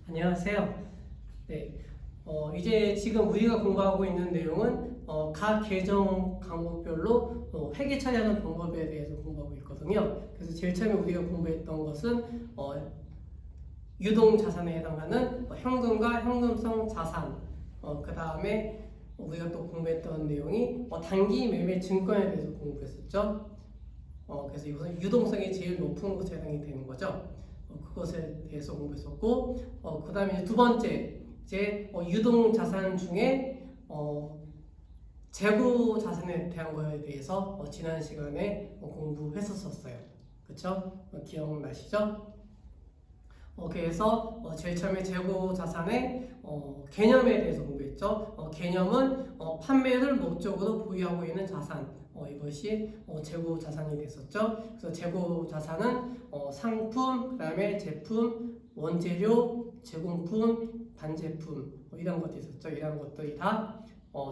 안녕하세요. 네, 이제 지금 우리가 공부하고 있는 내용은 각 계정 과목별로 회계 처리하는 방법에 대해서 공부하고 있거든요. 그래서 제일 처음에 우리가 공부했던 것은 유동 자산에 해당하는 현금과 현금성 자산, 그 다음에 우리가 또 공부했던 내용이 단기 매매 증권에 대해서 공부했었죠. 그래서 이것은 유동성이 제일 높은 것에 해당이 되는 거죠. 그것에 대해서 공부했었고, 그 다음에 두 번째, 이제 유동 자산 중에 재고 자산에 대한 거에 대해서 지난 시간에 공부했었어요. 그쵸? 기억나시죠? 그래서 제일 처음에 재고 자산의 개념에 대해서 공부했죠. 개념은 판매를 목적으로 보유하고 있는 자산, 이것이 재고 자산이 됐었죠. 그래서 재고 자산은 상품, 그다음에 제품, 원재료, 제공품, 반제품 이런 것들이 있었죠. 이런 것들이 다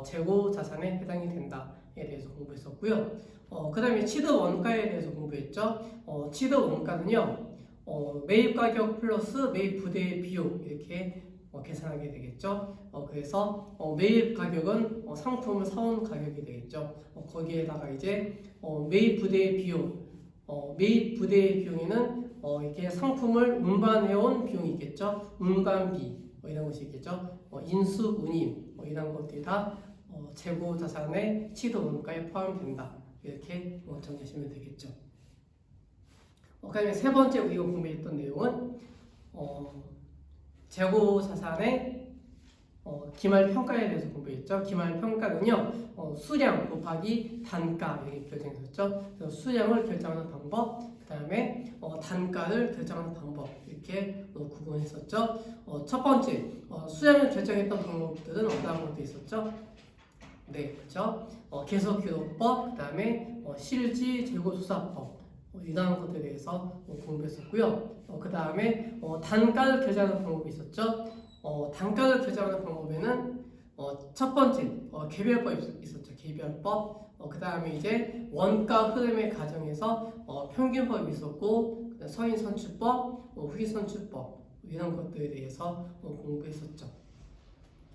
재고 자산에 해당이 된다에 대해서 공부했었고요. 그다음에 취득 원가에 대해서 공부했죠. 취득 원가는요. 매입 가격 플러스 매입 부대 비용 이렇게 계산하게 되겠죠. 그래서 매입 가격은 상품을 사온 가격이 되겠죠. 거기에다가 이제 매입 부대 비용, 매입 부대 비용에는 이렇게 상품을 운반해온 비용이 있겠죠. 운반비 이런 것이 있겠죠. 인수 운임 이런 것들이 다 재고 자산의 취득 원가에 포함된다. 이렇게 정리하시면 되겠죠. 그다음에 세 번째 우리가 공부했던 내용은 재고 자산의 기말 평가에 대해서 공부했죠. 기말 평가는요, 수량 곱하기 단가 이렇게 결정했었죠. 그래서 수량을 결정하는 방법, 그다음에 단가를 결정하는 방법 이렇게 구분했었죠. 첫 번째 수량을 결정했던 방법들은 어떠한 것도 있었죠? 네, 그렇죠. 계속기록법, 그다음에 실지 재고조사법. 이러한 것들에 대해서 공부했었고요. 그 다음에 단가를 결정하는 방법이 있었죠. 단가를 결정하는 방법에는 첫 번째 개별법 있었죠. 개별법. 그 다음에 이제 원가 흐름의 과정에서 평균법이 있었고, 서인선출법, 후기선출법 이런 것들에 대해서 공부했었죠.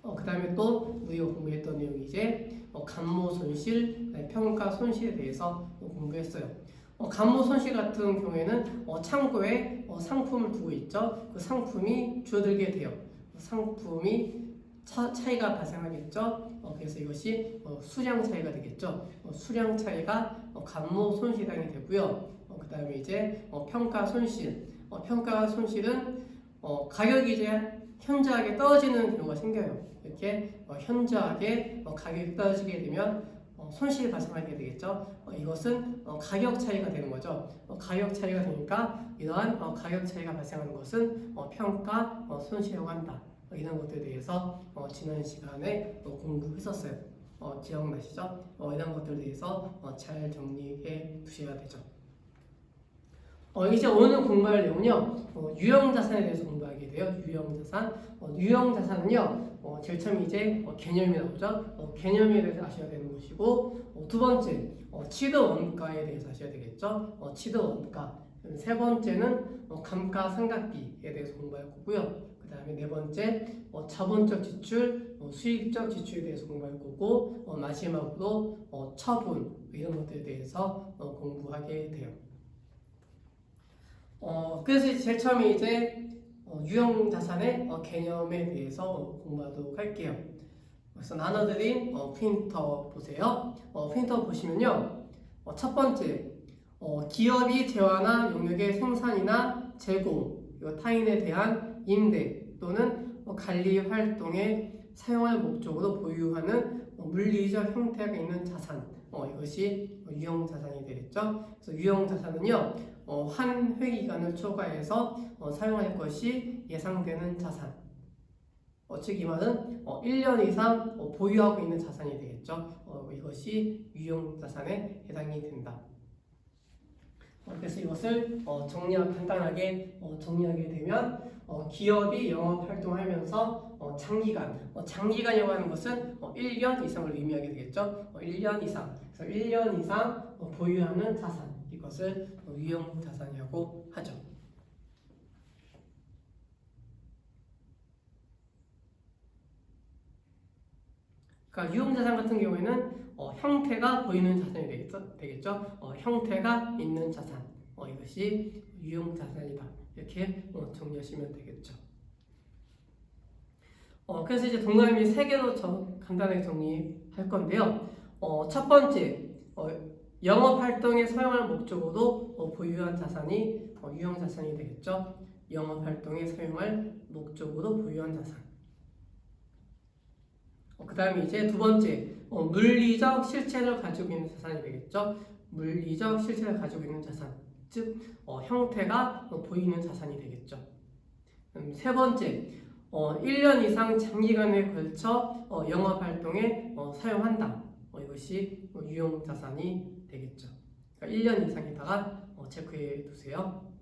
그 다음에 또 우리가 공부했던 내용이 이제 감모손실, 평가손실에 대해서 공부했어요. 감모손실 같은 경우에는 창고에 상품을 두고 있죠. 그 상품이 줄어들게 돼요. 상품이 차이가 발생하겠죠. 그래서 이것이 수량 차이가 되겠죠. 수량 차이가 감모손실이 되고요. 그 다음에 이제 평가손실. 평가손실은 가격이 이제 현저하게 떨어지는 경우가 생겨요. 이렇게 현저하게 가격이 떨어지게 되면 손실이 발생하게 되겠죠. 이것은 가격 차이가 되는 거죠. 가격 차이가 되니까 이러한 가격 차이가 발생하는 것은 평가 손실이라고 한다. 이런 것들에 대해서 지난 시간에 공부했었어요. 기억나시죠? 이런 것들에 대해서 잘 정리해 두셔야 되죠. 이제 오늘 공부할 내용은요, 유형자산에 대해서 공부하게 돼요. 유형자산. 유형자산은요, 제일 처음 이제 개념이 나오죠. 개념에 대해서 아셔야 되는 것이고, 두 번째, 취득 원가에 대해서 아셔야 되겠죠. 취득 원가. 세 번째는 감가상각비에 대해서 공부할 거고요. 그 다음에 네 번째, 자본적 지출, 수익적 지출에 대해서 공부할 거고, 마지막으로 처분 이런 것들에 대해서 공부하게 돼요. 그래서 제일 처음에 이제 유형자산의 개념에 대해서 공부하도록 할게요. 그래서 나눠드린 프린터 보세요. 프린터 보시면요, 첫 번째 기업이 재화나 용역의 생산이나 제공, 타인에 대한 임대 또는 관리 활동에 사용할 목적으로 보유하는 물리적 형태가 있는 자산, 이것이 유형자산이 되겠죠. 그래서 유형자산은요, 한 회기간을 초과해서 사용할 것이 예상되는 자산. 즉 이 말은 1년 이상 보유하고 있는 자산이 되겠죠. 이것이 유형자산에 해당이 된다. 그래서 이것을 간단하게 정리하게 되면 기업이 영업 활동하면서 장기간이라고 하는 것은 1년 이상을 의미하게 되겠죠. 1년 이상. 그래서 1년 이상 보유하는 자산. 이것을 유형자산이라고 하죠. 그러니까 유형자산 같은 경우에는 형태가 보이는 자산이 되겠죠. 형태가 있는 자산. 이것이 유형자산이다. 이렇게 정리하시면 되겠죠. 그래서 이제 동그라미 3개로 간단하게 정리할 건데요. 첫 번째, 영업활동에 사용할 목적으로 보유한 자산이 유형자산이 되겠죠. 영업활동에 사용할 목적으로 보유한 자산. 그 다음에 이제 두 번째, 물리적 실체를 가지고 있는 자산이 되겠죠. 물리적 실체를 가지고 있는 자산, 즉 형태가 보이는 자산이 되겠죠. 세 번째, 1년 이상 장기간에 걸쳐 영업활동에 사용한다. 이것이 유형자산이 되겠죠. 그러니까 1년 이상에다가 체크해 두세요.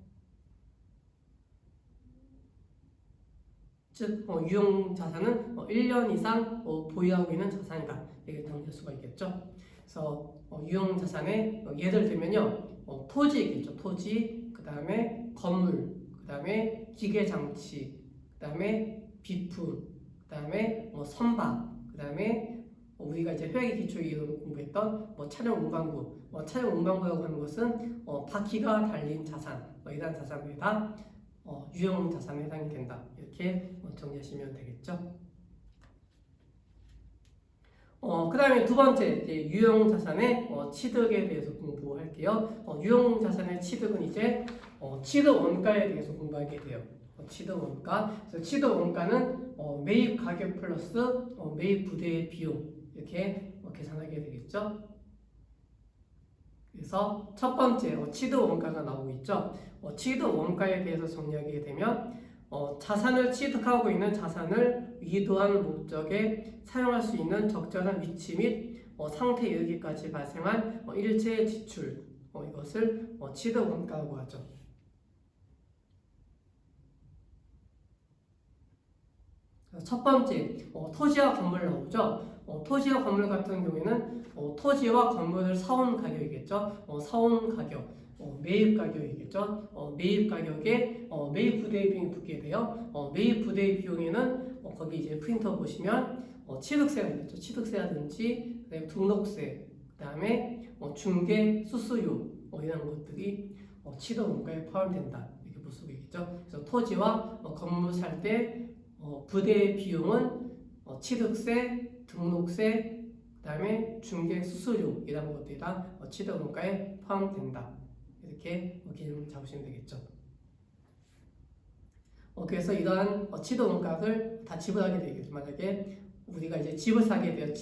즉 유형자산은 1년 이상 보유하고 있는 자산이다. 이렇게 정리할 수가 있겠죠. 그래서 유형자산의 예를 들면요, 토지겠죠. 토지, 그 다음에 건물, 그 다음에 기계장치, 그 다음에 비품, 그 다음에 선박, 그 다음에 우리가 이제 회계 기초 이론 공부했던 차량 운반구, 차량 운반구라고 하는 것은 바퀴가 달린 자산, 이러한 자산들이 다 유형 자산에 해당이 된다. 이렇게 정리하시면 되겠죠. 그 다음에 두 번째, 이제 유형 자산의 취득에 대해서 공부할게요. 유형 자산의 취득은 이제 취득 원가에 대해서 공부하게 돼요. 취득 원가. 그래서 취득 원가는 매입 가격 플러스 매입 부대의 비용 이렇게 계산하게 되겠죠. 그래서 첫 번째 취득 원가가 나오고 있죠. 취득 원가에 대해서 정리하게 되면 자산을 취득하고 있는 자산을 의도한 목적에 사용할 수 있는 적절한 위치 및 상태에 이르기까지 발생한 일체의 지출, 이것을 취득 원가라고 하죠. 첫 번째, 토지와 건물 나오죠. 토지와 건물 같은 경우에는 토지와 건물을 사온 가격이겠죠. 사온 가격, 매입 가격이겠죠. 매입 가격에 매입 부대의 비용이 붙게 돼요. 매입 부대의 비용에는 거기 이제 프린터 보시면 취득세가 있겠죠. 취득세라든지 등록세, 그다음에 중개 수수료 이런 것들이 취득 원가에 포함된다. 이렇게 볼 수가 있겠죠. 그래서 토지와 건물 살 때 부대의 비용은 취득세, 등록세, 그다음에 중개 수수료 이런 것들이 다 취득 원가에 포함된다. 이렇게 기준을 잡으시면 되겠죠. 그래서 이러한 취득 원가를 다 지불하게 되겠죠. 만약에 우리가 이제 집을 사게 되면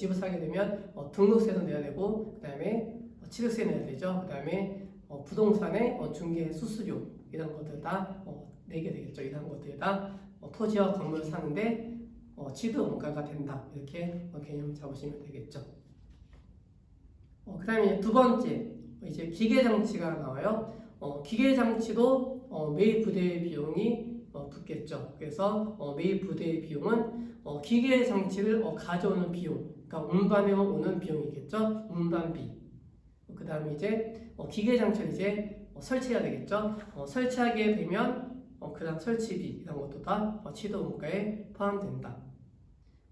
등록세도 내야 되고, 그다음에 취득세 내야 되죠. 그다음에 부동산의 중개 수수료 이런 것들 다 내게 되겠죠. 이런 것들이 다 토지와 건물을 사는데 취득 원가가 된다. 이렇게 개념 잡으시면 되겠죠. 그다음에 두 번째, 이제 기계장치가 나와요. 기계장치도 매입 부대의 비용이 붙겠죠. 그래서 매입 부대의 비용은 기계장치를 가져오는 비용, 그러니까 운반해 오는 비용이겠죠. 운반비. 그 다음에 이제 기계장치를 이제 설치해야 되겠죠. 설치하게 되면 그다음 설치비 이런 것도 다 취득 원가에 포함된다.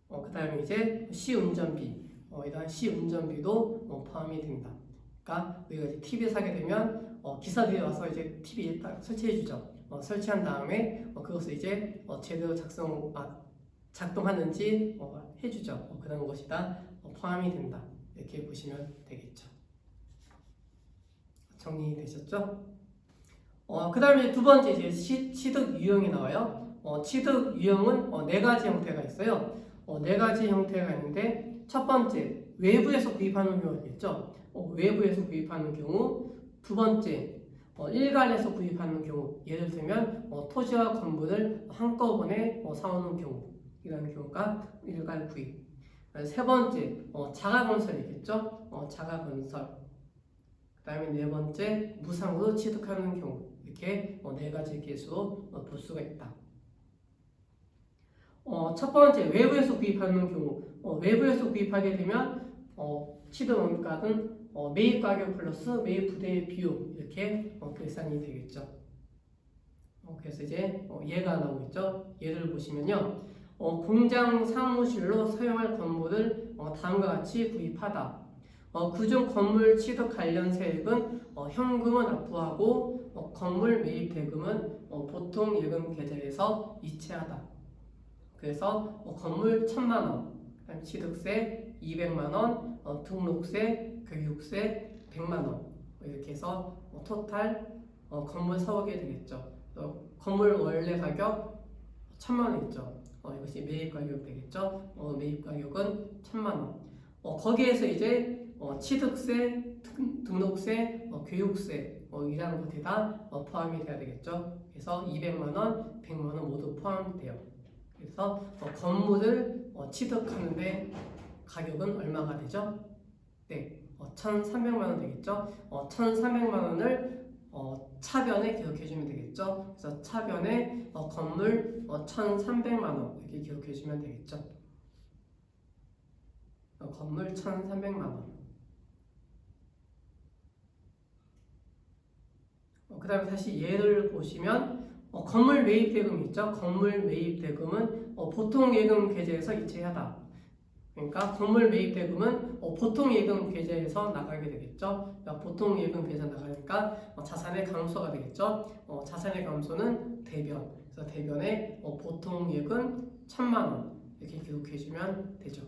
그 다음에 이제 시운전비, 이러한 시운전비도 포함이 된다. 그러니까 우리가 이제 TV 사게 되면 기사들이 와서 이제 TV에 딱 설치해 주죠. 설치한 다음에 그것을 이제 제대로 작동하는지 해주죠. 그런 것이 다 포함이 된다. 이렇게 보시면 되겠죠. 정리되셨죠? 그 다음에 두 번째 이제 취득 유형이 나와요. 취득 유형은 네 가지 형태가 있어요. 네 가지 형태가 있는데 첫 번째, 외부에서 구입하는 경우겠죠. 외부에서 구입하는 경우. 두 번째, 일괄에서 구입하는 경우. 예를 들면 토지와 건물을 한꺼번에 사오는 경우. 이런 경우가 일괄 구입. 세 번째, 자가건설이겠죠. 자가건설. 그 다음에 네 번째, 무상으로 취득하는 경우. 이렇게 네 가지 개수로 볼 수가 있다. 첫 번째, 외부에서 구입하는 경우. 외부에서 구입하게 되면 취득 원가는 매입 가격 플러스 매입 부대의 비용 이렇게 계산이 되겠죠. 그래서 이제 예가 나오고 있죠. 예를 보시면요. 공장 사무실로 사용할 건물을 다음과 같이 구입하다. 그중 건물 취득 관련 세액은 현금은 납부하고 건물 매입 대금은 보통 예금 계좌에서 이체하다. 그래서 건물 1,000만 원, 그다음 취득세 200만 원, 등록세, 교육세 100만 원 이렇게 해서 토탈 건물 사오게 되겠죠. 건물 원래 가격 1,000만 원 있죠. 이것이 매입 가격 되겠죠. 매입 가격은 1,000만 원. 거기에서 이제 취득세, 등록세, 교육세 이라는 것이 다 포함이 돼야 되겠죠. 그래서 200만 원, 100만 원 모두 포함돼요. 그래서 건물을 취득하는데 가격은 얼마가 되죠? 네, 1,300만 원 되겠죠. 1,300만 원을 차변에 기록해 주면 되겠죠. 그래서 차변에 건물 1,300만 원 이렇게 기록해 주면 되겠죠. 건물 1,300만 원. 그 다음에 다시 예를 보시면 건물 매입 대금 있죠. 건물 매입 대금은 보통 예금 계좌에서 이체하다. 그러니까 건물 매입 대금은 보통 예금 계좌에서 나가게 되겠죠. 그러니까 보통 예금 계좌 나가니까 자산의 감소가 되겠죠. 자산의 감소는 대변. 그래서 대변에 보통 예금 1,000만 원 이렇게 기록해 주면 되죠.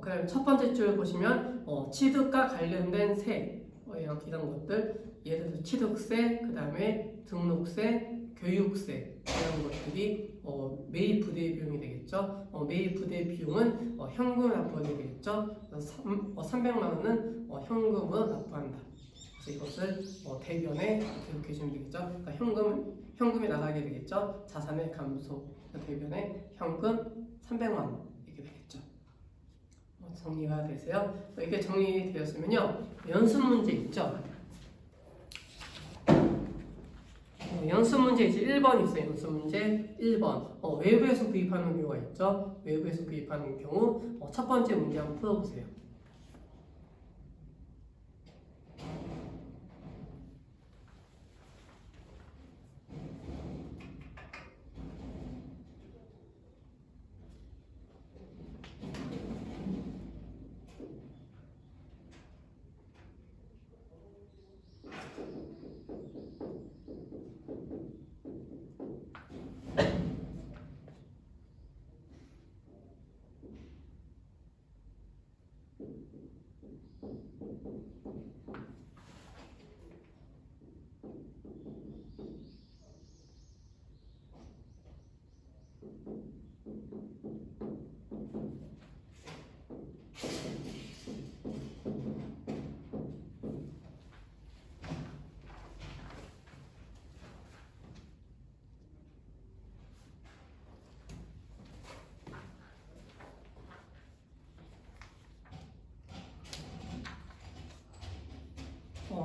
그 다음에 첫 번째 줄 보시면 취득과 관련된 세 이런 것들 예를 들어 취득세, 그 다음에 등록세, 교육세 이런 것들이 매입 부대 비용이 되겠죠. 매입 부대 비용은 현금을 납부하게 되겠죠. 300만 원은 현금으로 납부한다. 그래서 이것을 대변에 기록해 주면 되겠죠. 그러니까 현금이 나가게 되겠죠. 자산의 감소 대변에 현금 300만 원 이렇게 되겠죠. 정리가 되세요. 이렇게 정리되었으면요, 연습 문제 있죠. 연습 문제 이제 1번 있어요. 연습 문제 1번. 외부에서 구입하는 경우가 있죠. 외부에서 구입하는 경우 첫 번째 문제 한번 풀어보세요.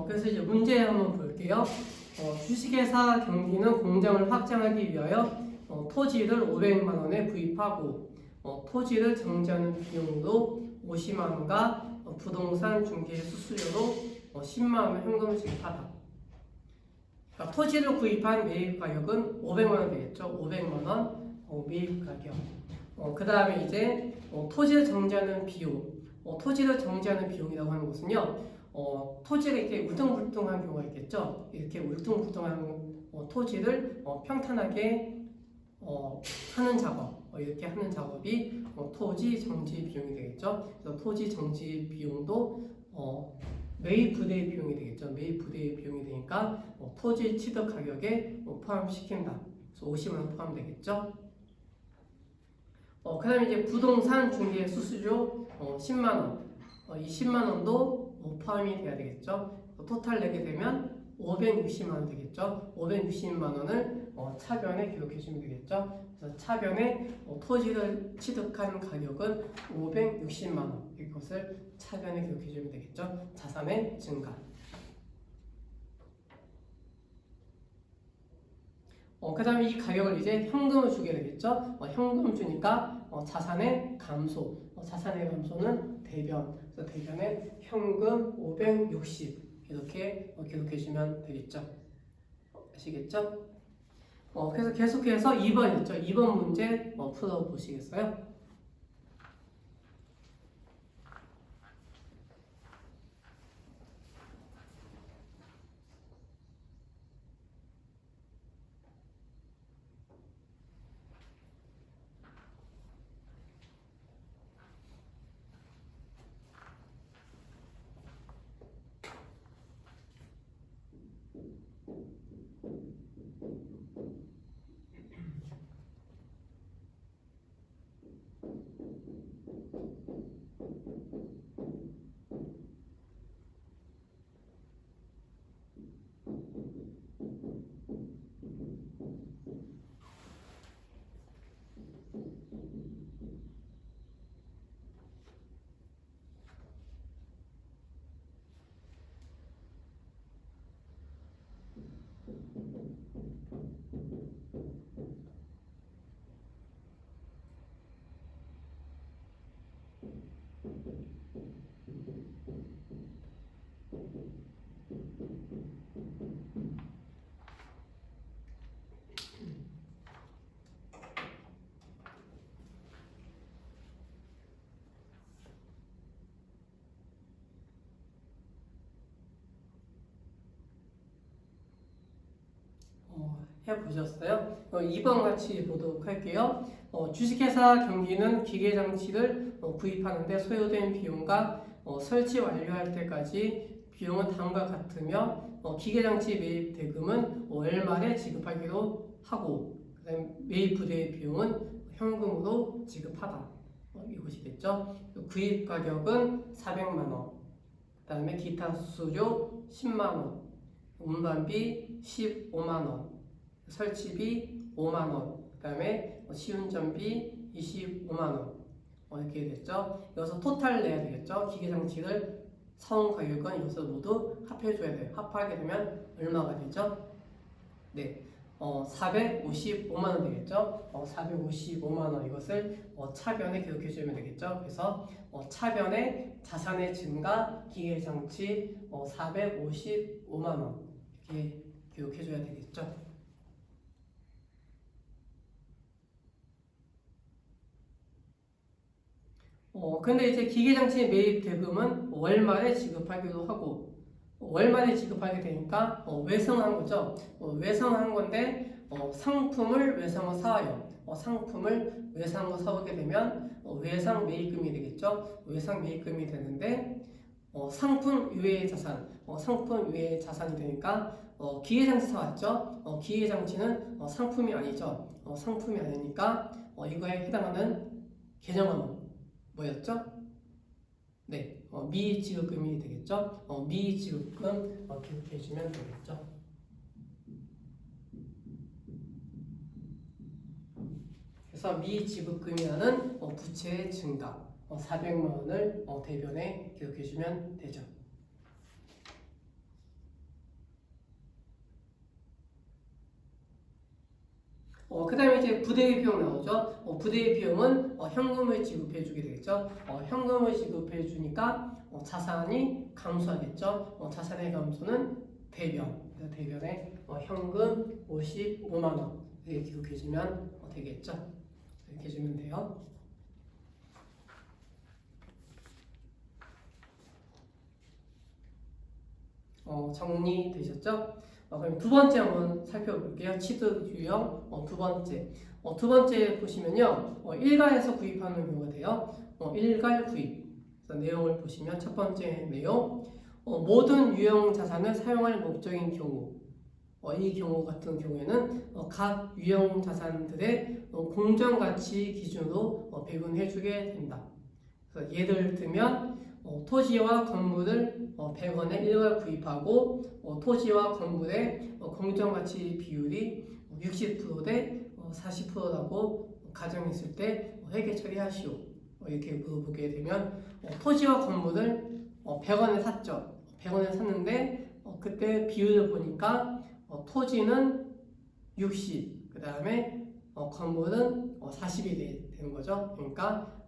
그래서 이제 문제 한번 볼게요. 주식회사 경기는 공장을 확장하기 위하여 토지를 500만 원에 구입하고 토지를 정지하는 비용으로 50만 원과 부동산 중개 수수료로 10만 원을 현금을 지급하다. 그러니까 토지를 구입한 매입 가격은 500만 원 되겠죠. 500만 원 매입 가격. 그 다음에 이제 토지를 정지하는 비용. 토지를 정지하는 비용이라고 하는 것은요. 토지가 이렇게 울퉁불퉁한 경우가 있겠죠. 이렇게 울퉁불퉁한 토지를 평탄하게 하는 작업, 이렇게 하는 작업이 토지 정지 비용이 되겠죠. 그래서 토지 정지 비용도 매입 부대 비용이 되겠죠. 매입 부대 비용이 되니까 토지 취득 가격에 포함시킨다. 그래서 50만 원 포함되겠죠. 그 다음에 이제 부동산 중개 수수료 10만 원. 이 10만 원도 포함이 돼야 되겠죠. 토탈 내게 되면 560만 원 되겠죠. 560만 원을 차변에 기록해 주면 되겠죠. 그래서 차변에 토지를 취득한 가격은 560만 원. 이것을 차변에 기록해 주면 되겠죠. 자산의 증가. 그 다음에 이 가격을 이제 현금을 주게 되겠죠. 현금 주니까 자산의 감소. 자산의 감소는 대변. 그래서 대변에 현금 560 이렇게 기록해 주면 되겠죠. 아시겠죠? 그래서 계속해서 2번 있죠. 2번 문제 풀어보시겠어요? 해보셨어요? 2번 같이 보도록 할게요. 주식회사 경기는 기계장치를 구입하는데 소요된 비용과 설치 완료할 때까지 비용은 다음과 같으며 기계장치 매입 대금은 월말에 지급하기로 하고 그다음에 매입 부대의 비용은 현금으로 지급하다. 이것이 됐죠. 구입 가격은 400만 원. 그다음에 기타 수수료 10만 원. 운반비 15만 원. 설치비 5만 원, 그 다음에 시운전비 25만 원 이렇게 됐죠. 여기서 토탈 내야 되겠죠. 기계장치를 사온 가격은 여기서 모두 합해줘야 돼요. 합하게 되면 얼마가 되죠? 네, 455만 원 되겠죠. 455만 원 이것을 차변에 기록해주면 되겠죠. 그래서 차변에 자산의 증가 기계장치 455만 원 이렇게 기록해줘야 되겠죠. 근데 이제 기계장치 매입 대금은 월말에 지급하기도 하고 월말에 지급하게 되니까 외성한 거죠. 외성한 건데 상품을 외상을 사와요. 상품을 외상을 사오게 되면 외상 매입금이 되겠죠. 외상 매입금이 되는데 상품 이외의 자산, 상품 이외의 자산이 되니까 기계장치 사왔죠. 기계장치는 상품이 아니죠. 상품이 아니니까 이거에 해당하는 개정어는 뭐였죠? 네, 미지급금이 되겠죠? 미지급금 기록해 주면 되겠죠? 그래서 미지급금이라는 부채의 증가 400만 원을 대변에 기록해 주면 되죠. 그 다음에 이제 부대의 비용 나오죠. 부대의 비용은 현금을 지급해 주게 되겠죠. 현금을 지급해 주니까 자산이 감소하겠죠. 자산의 감소는 대변. 그래서 대변에 현금 55만 원 이렇게 기록해 주면 되겠죠. 이렇게 해주면 돼요. 정리되셨죠? 그럼 두 번째 한번 살펴볼게요. 취득 유형 두 번째. 두 번째 보시면요. 일가에서 구입하는 경우가 돼요. 일갈 구입. 그래서 내용을 보시면 첫 번째 내용. 모든 유형 자산을 사용할 목적인 경우. 이 경우 같은 경우에는 각 유형 자산들의 공정가치 기준으로 배분해주게 된다. 그래서 예를 들면 토지와 건물을 100원에 일괄 구입하고 토지와 건물의 공정가치 비율이 60% 대 40%라고 가정했을 때 회계 처리하시오. 이렇게 물어보게 되면 토지와 건물을 100원에 샀죠. 100원에 샀는데 그때 비율을 보니까 토지는 60, 그 다음에 건물은 40이 되는 거죠. 그러니까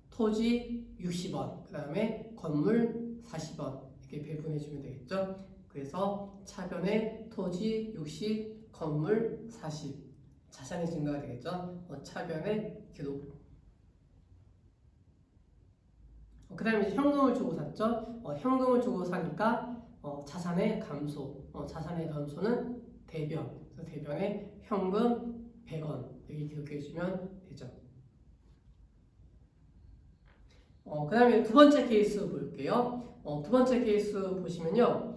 토지 60원, 그 다음에 건물 40원 이렇게 배분해 주면 되겠죠. 그래서 차변에 토지 60, 건물 40, 자산의 증가가 되겠죠. 차변에 기록. 그 다음에 이제 현금을 주고 샀죠. 현금을 주고 사니까 자산의 감소. 자산의 감소는 대변. 그래서 대변에 현금 100원 여기 기록해 주시면 되죠. 그 다음에 두 번째 케이스 볼게요. 두 번째 케이스 보시면요.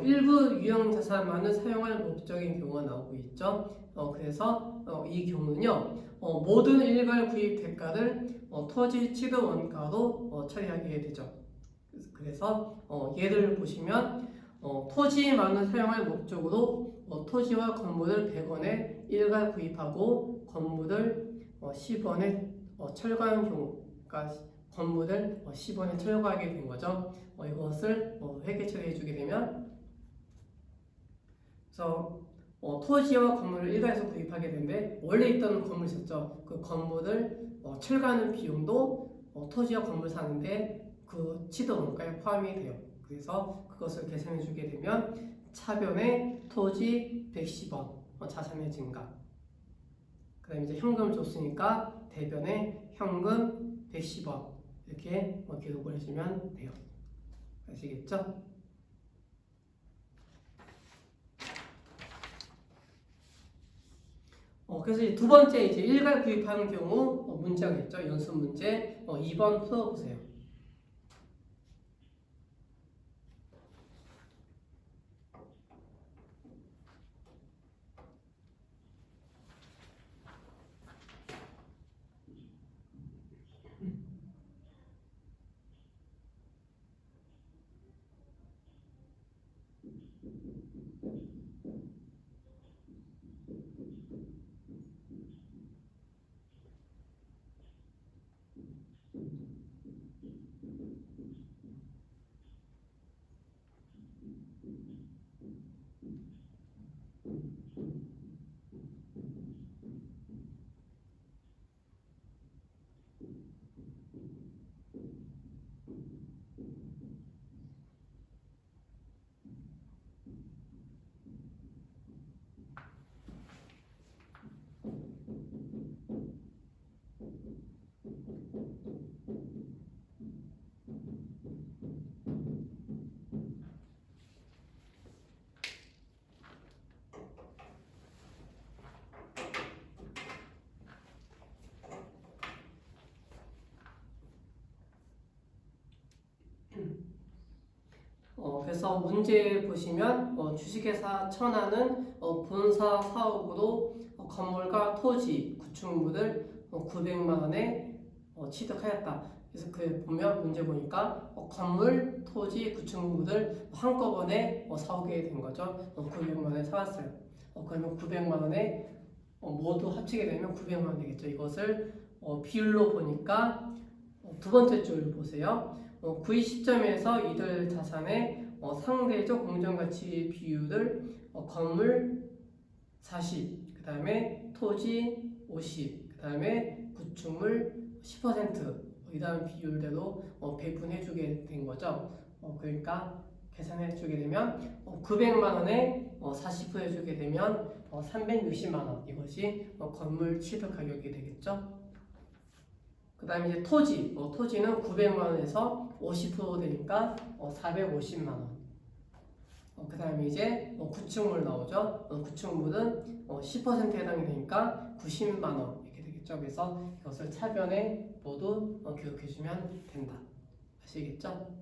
일부 유형 자산만을 사용할 목적인 경우가 나오고 있죠. 그래서 이 경우는요. 모든 일괄 구입 대가를 토지 취득 원가로 처리하게 되죠. 그래서 예를 보시면 토지만을 사용할 목적으로 토지와 건물을 100원에 일괄 구입하고 건물을 10원에 철거하는 경우, 그러니까 건물을 10원에 철거하게 된 거죠. 이것을 회계 처리해 주게 되면, 그래서 토지와 건물을 일괄해서 구입하게 되는데 원래 있던 건물이 있었죠. 그 건물을 철거하는 비용도 토지와 건물 사는데 그 취득 원가에 포함이 돼요. 그래서 그것을 계산해 주게 되면 차변에 토지 110원 자산의 증가, 그 다음에 이제 현금을 줬으니까 대변에 현금 110원 이렇게 기록을 해주면 돼요. 아시겠죠? 그래서 이제 두 번째 이제 일괄 구입하는 경우 문제가 있죠. 연습 문제 2번 풀어보세요. 그래서 문제 보시면 주식회사 천하는 본사 사업으로 건물과 토지, 구축물을 900만 원에 취득하였다. 그래서 그 보면 문제 보니까 건물, 토지, 구축물을 한꺼번에 사오게 된 거죠. 900만 원에 사왔어요. 그러면 900만 원에 모두 합치게 되면 900만 원 되겠죠. 이것을 비율로 보니까 두 번째 줄 보세요. 구입 시점에서 이들 자산의 상대적 공정가치 비율을 건물 40, 그 다음에 토지 50, 그 다음에 구축물 10%, 이 다음 비율대로 배분해주게 된 거죠. 그러니까 계산해주게 되면 900만 원에 40% 해주게 되면 360만 원, 이것이 건물 취득 가격이 되겠죠. 그 다음에 이제 토지는 900만 원에서 50% 되니까 450만 원. 그 다음에 이제 구축물 나오죠. 구축물은 10% 해당이 되니까 90만 원 이렇게 되겠죠. 그래서 이것을 차변에 모두 기록해주면 된다. 아시겠죠?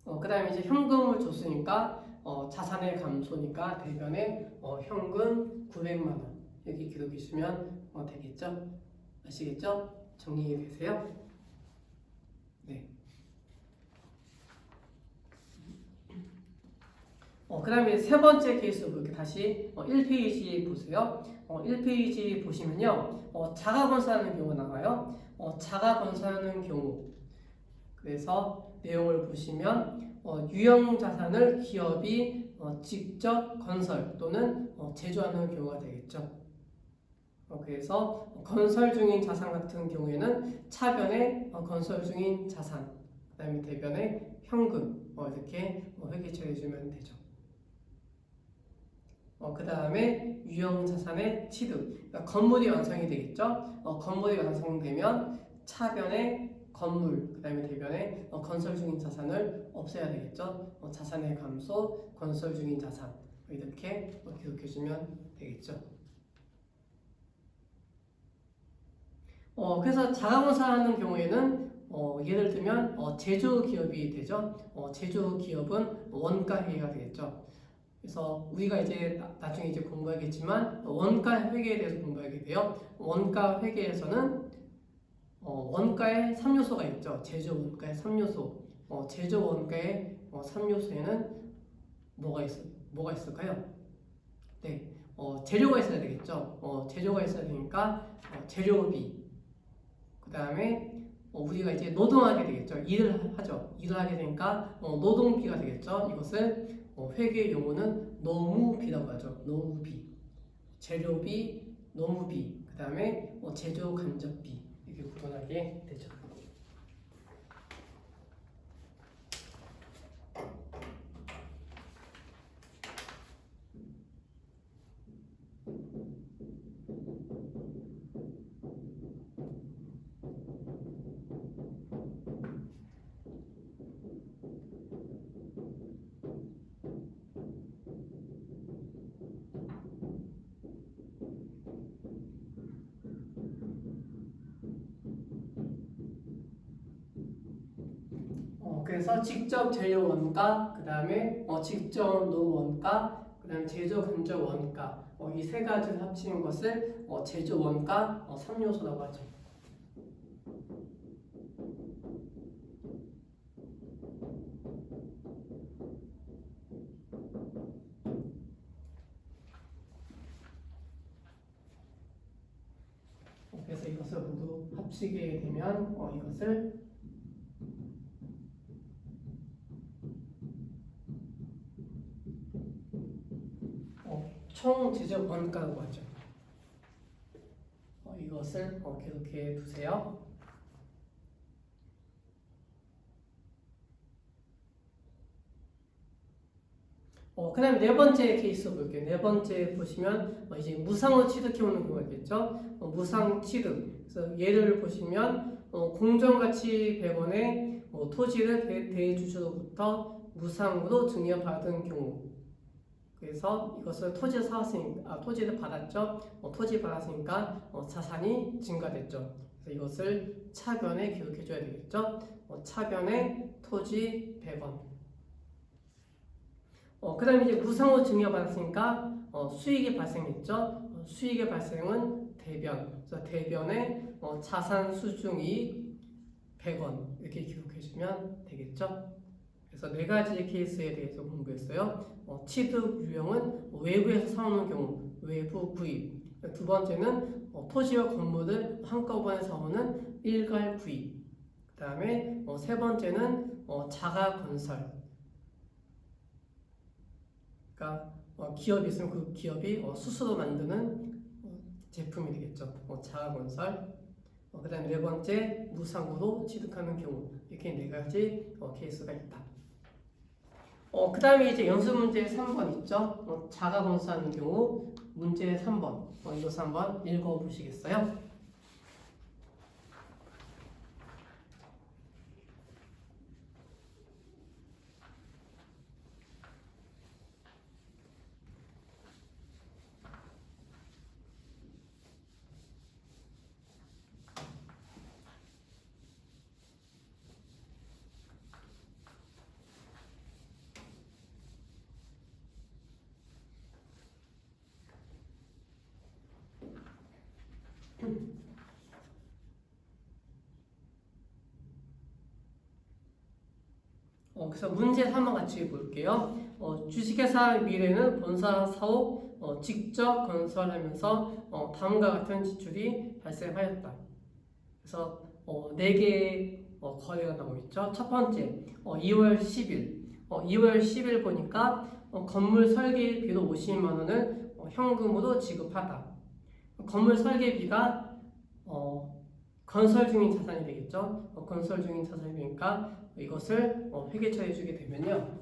그 다음에 이제 현금을 줬으니까 자산의 감소니까 대변에 현금 900만 원 여기 기록해주시면 되겠죠? 아시겠죠? 정리되세요? 네. 그 다음에 세 번째 케이스 볼게요. 다시 1페이지 보세요. 1페이지 보시면요. 자가 건설하는 경우가 나와요. 자가 건설하는 경우. 그래서 내용을 보시면 유형 자산을 기업이 직접 건설 또는 제조하는 경우가 되겠죠. 그래서 건설 중인 자산 같은 경우에는 차변에 건설 중인 자산, 그다음에 대변에 현금 이렇게 회계 처리해주면 되죠. 그 다음에 유형 자산의 취득, 그러니까 건물이 완성이 되겠죠. 건물이 완성되면 차변에 건물, 그 다음에 대변에 건설 중인 자산을 없애야 되겠죠. 자산의 감소, 건설 중인 자산 이렇게 기록해주면 되겠죠. 그래서 자가건설하는 경우에는 예를 들면 제조기업이 되죠. 제조기업은 원가회계가 되겠죠. 그래서 우리가 이제 나중에 이제 공부하겠지만 원가 회계에 대해서 공부하게 돼요. 원가 회계에서는 원가에 3요소가 있죠. 제조 원가의 3요소. 제조 원가의 3요소에는 뭐가 있을까요? 네, 재료가 있어야 되겠죠. 재료가 있어야 되니까 재료비. 그 다음에 우리가 이제 노동하게 되겠죠. 일을 하죠. 일을 하게 되니까 노동비가 되겠죠. 이것을 회계 용어는 노무비라고 하죠. 노무비, 재료비, 노무비, 그 다음에 제조 간접비 이렇게 구분하게 되죠. 그래서 직접 재료 원가, 그 다음에 직접 노 원가, 그 다음에 제조 간접 원가 이 세 가지를 합치는 것을 제조 원가 3요소라고 하죠. 그래서 이것을 모두 합치게 되면 이것을 총 제조 원가라고 하죠. 이것을 기록해 두세요. 그 다음에 네 번째 케이스 볼게요. 네 번째 보시면 이제 무상으로 취득해오는 경우가 있겠죠. 무상 취득. 그래서 예를 보시면 공정가치 100원에 토지를 대주주로부터 무상으로 증여받은 경우. 그래서 이것을 토지를 사왔으니까 토지를 받았죠. 토지 받았으니까 자산이 증가됐죠. 그래서 이것을 차변에 기록해줘야 되겠죠. 차변에 토지 100원. 그 다음에 이제 무상으로 증여받았으니까 수익이 발생했죠. 수익의 발생은 대변. 그래서 대변에 자산 수중이익 100원 이렇게 기록해주면 되겠죠. 그래서 네 가지 케이스에 대해서 공부했어요. 취득 유형은 외부에서 사오는 경우, 외부 구입. 두 번째는 토지와 건물을 한꺼번에 사오는 일괄 구입. 그 다음에 세 번째는 자가 건설. 그러니까 기업이 있으면 그 기업이 스스로 만드는 제품이 되겠죠. 자가 건설. 그 다음에 네 번째 무상으로 취득하는 경우. 이렇게 네 가지 케이스가 있다. 그 다음에 이제 연습 문제 3번 있죠. 자가 건설하는 경우 문제 3번. 이것을 한번 읽어보시겠어요? 그래서 문제 3번 같이 볼게요. 주식회사 미래는 본사 사옥 직접 건설하면서 다음과 같은 지출이 발생하였다. 그래서 4개의 거래가 나오고 있죠. 첫 번째 2월 10일 2월 10일 보니까 건물 설계비로 50만 원을 현금으로 지급하다. 건물 설계비가 건설 중인 자산이 되겠죠. 건설 중인 자산이 되니까 이것을 회계 처리해 주게 되면요.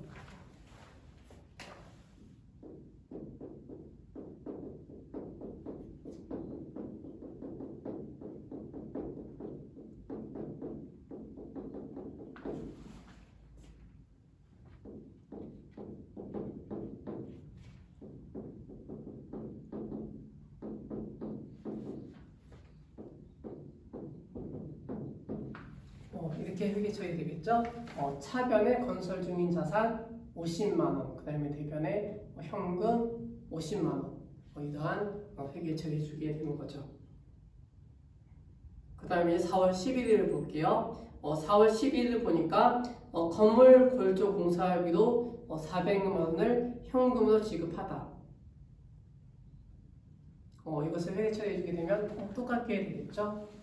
이렇게 회계 처리 되겠죠. 차변에 건설 중인 자산 50만 원, 그 다음에 대변에 현금 50만 원, 이러한 회계 처리 주게 되는 거죠. 그 다음에 4월 11일을 볼게요. 4월 11일 보니까 건물 골조 공사비로 400만 원을 현금으로 지급하다. 이것을 회계 처리해 주게 되면 똑같게 되겠죠.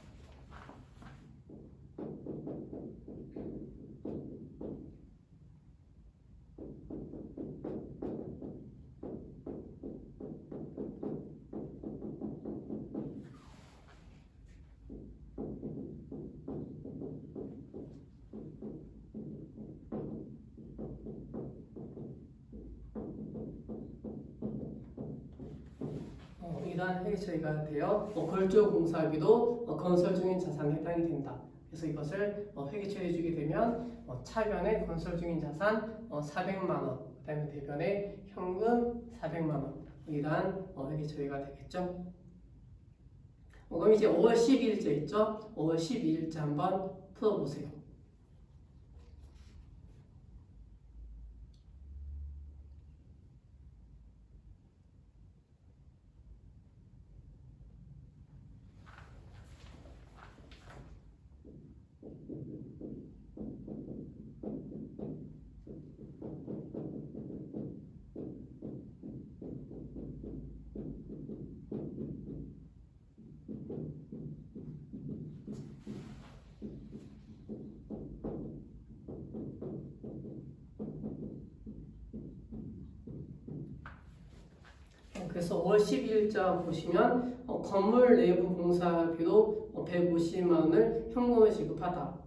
이러한 회계 처리가 돼요. 골조 공사비도 건설 중인 자산에 해당이 된다. 그래서 이것을 회계 처리해 주게 되면 차변에 건설 중인 자산 400만 원, 그 다음에 대변에 현금 400만 원, 이러한 회계 처리가 되겠죠. 그럼 이제 5월 12일째 있죠? 5월 12일째 한번 풀어보세요. 그래서 5월 12일자 보시면 건물 내부 공사비로 150만 원을 현금으로 지급하다.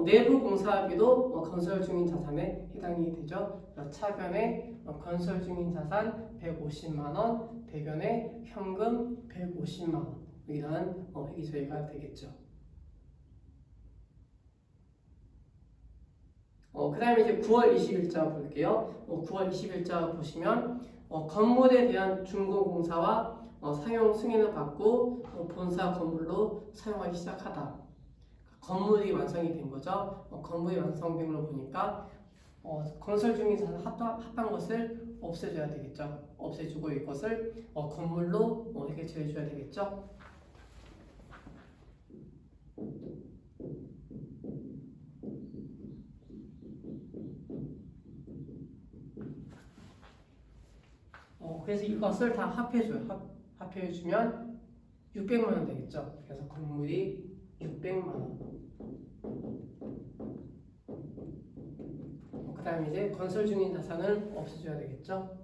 내부 공사비도 건설 중인 자산에 해당이 되죠. 차변에 건설 중인 자산 150만 원, 대변에 현금 150만 원, 이러한 회계 처리가 되겠죠. 그 다음에 이제 9월 20일자 볼게요. 9월 20일자 보시면 건물에 대한 준공공사와 사용 승인을 받고 본사 건물로 사용하기 시작하다. 건물이 완성이 된 거죠. 건물이 완성된 걸로 보니까 건설 중인 자산 합한 것을 없애줘야 되겠죠. 없애주고 이것을 건물로 회계 처리해 줘야 되겠죠. 그래서 이것을 다 합해줘요. 합해주면 600만 원 되겠죠. 그래서 건물이 600만 원. 그 다음에 이제 건설 중인 자산을 없애줘야 되겠죠.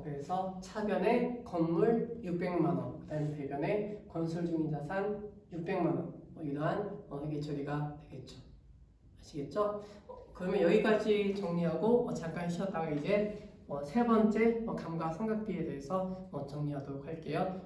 그래서 차변에 건물 600만 원, 그 다음에 대변에 건설 중인 자산 600만 원, 이러한 회계 처리가 되겠죠. 아시겠죠? 그러면 여기까지 정리하고 잠깐 쉬었다가 이제 세 번째 감가상각비에 대해서 정리하도록 할게요.